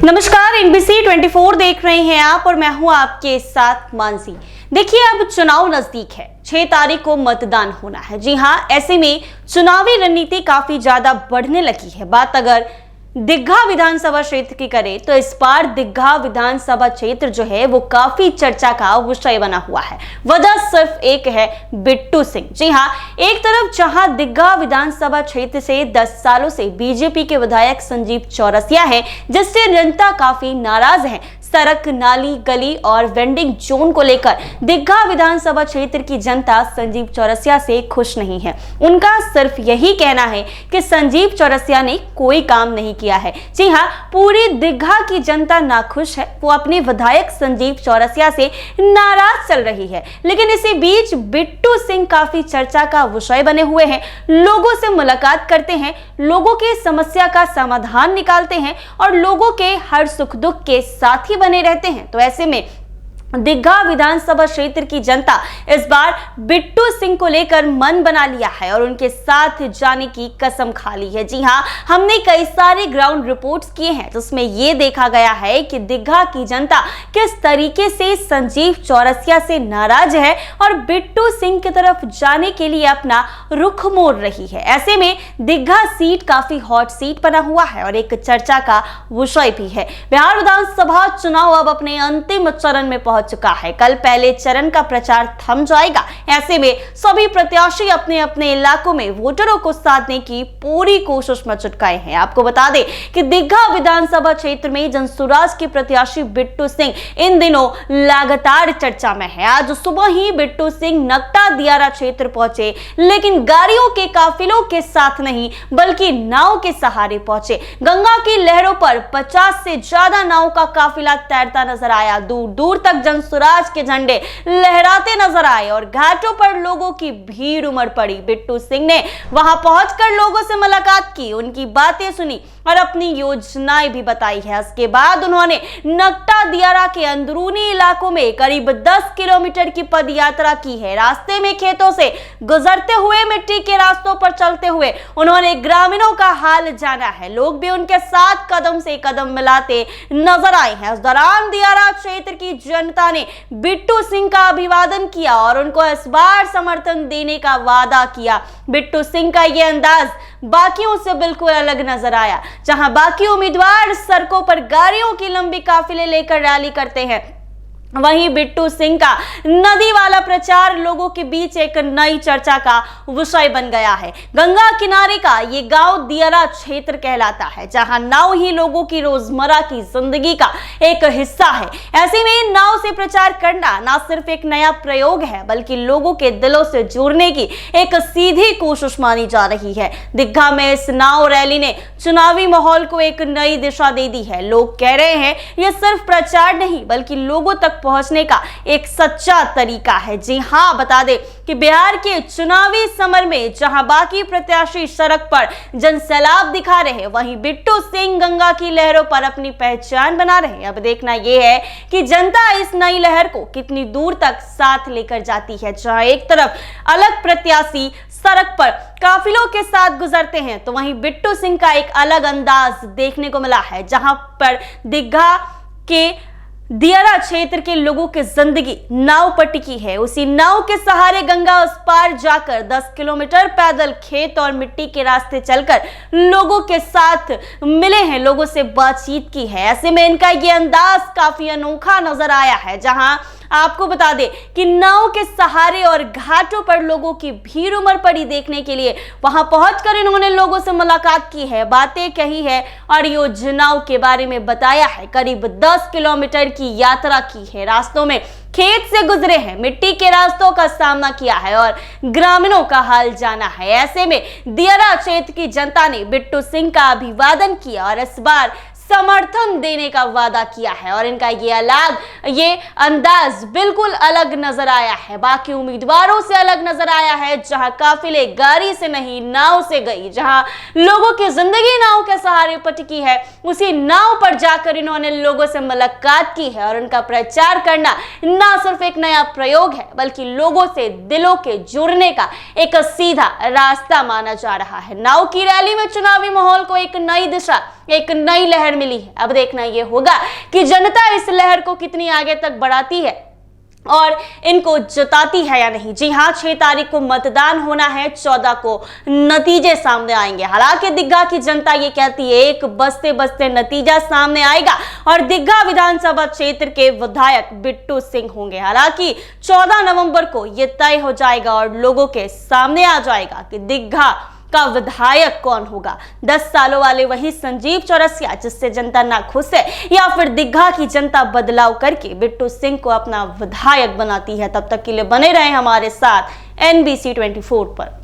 नमस्कार, एनबीसी 24 देख रहे हैं आप और मैं हूं आपके साथ मानसी। देखिए, अब चुनाव नजदीक है, 6 तारीख को मतदान होना है। जी हां, ऐसे में चुनावी रणनीति काफी ज्यादा बढ़ने लगी है। बात अगर दीघा विधानसभा क्षेत्र की करें तो इस बार दीघा विधानसभा क्षेत्र जो है वो काफी चर्चा का विषय बना हुआ है। वजह सिर्फ एक है, बिट्टू सिंह। जी हां, एक तरफ जहां दीघा विधानसभा क्षेत्र से 10 सालों से बीजेपी के विधायक संजीव चौरसिया है, जिससे जनता काफी नाराज है। सड़क, नाली, गली और वेंडिंग जोन को लेकर दीघा विधानसभा क्षेत्र की जनता संजीव चौरसिया से खुश नहीं है। उनका सिर्फ यही कहना है कि संजीव चौरसिया ने कोई काम नहीं किया है। जी हां, पूरी दीघा की जनता नाखुश है, वो अपने विधायक संजीव चौरसिया से नाराज चल रही है। लेकिन इसी बीच बिट्टू सिंह काफी चर्चा का विषय बने हुए हैं। लोगों से मुलाकात करते हैं, लोगों के समस्या का समाधान निकालते हैं और लोगों के हर सुख दुख के साथ बने रहते हैं। तो ऐसे में दीघा विधानसभा क्षेत्र की जनता इस बार बिट्टू सिंह को लेकर मन बना लिया है और उनके साथ जाने की कसम खा ली है। जी हां, हमने कई सारे ग्राउंड रिपोर्ट्स किए हैं जिसमें यह देखा गया है कि दीघा की जनता किस तरीके से संजीव चौरसिया से नाराज है और बिट्टू सिंह की तरफ जाने के लिए अपना रुख मोड़ रही है। ऐसे में दीघा सीट काफी हॉट सीट बना हुआ है और एक चर्चा का विषय भी है। बिहार विधानसभा चुनाव अब अपने अंतिम चरण में पहुंच चुका है। कल पहले चरण का प्रचार थम जाएगा। ऐसे में सभी प्रत्याशी अपने अपने इलाकों में वोटरों को साधने की पूरी कोशिश में जुट गए हैं। आपको बता दें कि दीघा विधानसभा क्षेत्र में जनसुराज के प्रत्याशी बिट्टू सिंह इन दिनों लगातार चर्चा में है। आज सुबह ही बिट्टू सिंह नकटा दियारा क्षेत्र पहुंचे, लेकिन गाड़ियों के काफिलों के साथ नहीं बल्कि नाव के सहारे पहुंचे। गंगा की लहरों पर 50 से ज्यादा नाव का काफिला तैरता नजर आया। दूर दूर तक जनसुराज के झंडे लहराते नजर आए और घाटों पर लोगों की भीड़ उमड़ पड़ी। बिट्टू सिंह ने वहां पहुंचकर लोगों से मुलाकात की, उनकी बातें सुनी और अपनी योजनाएं भी बताई है। इसके बाद उन्होंने नकटा दियारा के अंदरूनी इलाकों में करीब 10 किलोमीटर की पद यात्रा की है। रास्ते में खेतों से गुजरते हुए, मिट्टी के रास्तों पर चलते हुए उन्होंने ग्रामीणों का हाल जाना है। लोग भी उनके साथ कदम से कदम मिलाते नजर आए हैं। इस दौरान दियारा क्षेत्र की जनता ने बिट्टू सिंह का अभिवादन किया और उनको इस बार समर्थन देने का वादा किया। बिट्टू सिंह का यह अंदाज बाकियों से बिल्कुल अलग नजर आया। जहां बाकी उम्मीदवार सड़कों पर गाड़ियों की लंबी काफिले लेकर रैली करते हैं, वहीं बिट्टू सिंह का नदी वाला प्रचार लोगों के बीच एक नई चर्चा का विषय बन गया है। गंगा किनारे का ये गांव दियारा क्षेत्र कहलाता है, जहां नाव ही लोगों की रोजमर्रा की जिंदगी का एक हिस्सा है। ऐसे में नाव से प्रचार करना न सिर्फ एक नया प्रयोग है बल्कि लोगों के दिलों से जुड़ने की एक सीधी कोशिश मानी जा रही है। दीघा में इस नाव रैली ने चुनावी माहौल को एक नई दिशा दे दी है। लोग कह रहे हैं यह सिर्फ प्रचार नहीं बल्कि लोगों तक पहुंचने का एक सच्चा तरीका है। जी हां, बता दें कि बिहार के चुनावी समर में जहां बाकी प्रत्याशी सड़क पर जनसैलाब दिखा रहे हैं, वहीं बिट्टू सिंह गंगा की लहरों पर अपनी पहचान बना रहे हैं। अब देखना यह है कि जनता इस नई लहर को कितनी दूर तक साथ लेकर जाती है। जहां एक तरफ अलग प्रत्याशी सड़क पर काफिलों के साथ गुजरते हैं, तो वहीं बिट्टू सिंह का एक अलग अंदाज देखने को मिला है। जहां पर दीघा के दियारा क्षेत्र के लोगों की जिंदगी नाव पर टिकी है। उसी नाव के सहारे गंगा उस पार जाकर 10 किलोमीटर पैदल खेत और मिट्टी के रास्ते चलकर लोगों के साथ मिले हैं, लोगों से बातचीत की है। ऐसे में इनका ये अंदाज काफी अनोखा नजर आया है। जहां आपको बता दें कि नाव के सहारे और घाटों पर लोगों की भीड़ उमड़ पड़ी देखने के लिए। वहां पहुंचकर इन्होंने लोगों से मुलाकात की है, बातें कही है और योजनाओं के बारे में बताया है। करीब 10 किलोमीटर की यात्रा की है, रास्तों में खेत से गुजरे हैं, मिट्टी के रास्तों का सामना किया है और ग्रामीणों का हाल जाना है। ऐसे में दियारा क्षेत्र की जनता ने बिट्टू सिंह का अभिवादन किया और इस बार समर्थन देने का वादा किया है और इनका ये अंदाज बिल्कुल अलग नजर आया है, बाकी उम्मीदवारों से अलग नजर आया है। जहां काफिले गाड़ी से नहीं नाव से गई, जहां लोगों की जिंदगी नाव के सहारे पर टिकी है, उसी नाव पर जाकर इन्होंने लोगों से मुलाकात की है और उनका प्रचार करना न सिर्फ एक नया प्रयोग है बल्कि लोगों से दिलों के जुड़ने का एक सीधा रास्ता माना जा रहा है। नाव की रैली में चुनावी माहौल को एक नई दिशा, एक नई लहर लहर मिली है। अब देखना यह होगा कि जनता इस लहर को कितनी आगे तक बढ़ाती है और इनको जताती है या नहीं। जी हां, 6 तारीख को मतदान होना है, 14 को नतीजे सामने आएंगे। हालांकि दिग्गा की जनता ये कहती है एक बजते बजते नतीजा सामने आएगा और दिग्गा विधानसभा क्षेत्र के विधायक बिट्टू सिंह होंगे। हालांकि 14 नवंबर को यह तय हो जाएगा और लोगों के सामने आ जाएगा कि दिग्गा का विधायक कौन होगा। 10 सालों वाले वही संजीव चौरसिया जिससे जनता ना खुश है, या फिर दिग्गा की जनता बदलाव करके बिट्टू सिंह को अपना विधायक बनाती है। तब तक के लिए बने रहें हमारे साथ NBC 24 पर।